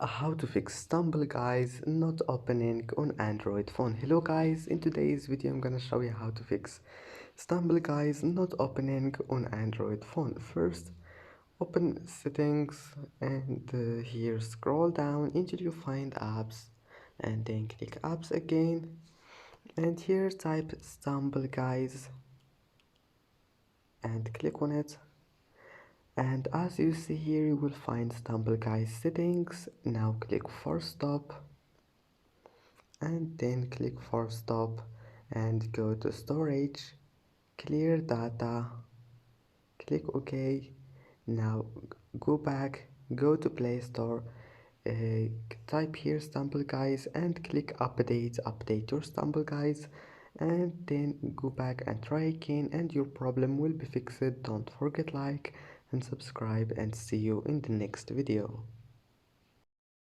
How to fix Stumble Guys not opening on Android phone. Hello guys, in today's video I'm gonna show you how to fix Stumble Guys not opening on Android phone. First, open settings and here scroll down until you find apps and then click apps again, and here type Stumble Guys and click on it. And as you see here, you will find Stumble Guys settings. Now click force stop and then click force stop and go to storage, clear data, click OK. Now go back, go to Play Store, type here Stumble Guys and click update your Stumble Guys, and then go back and try again and your problem will be fixed. Don't forget like and subscribe, and see you in the next video.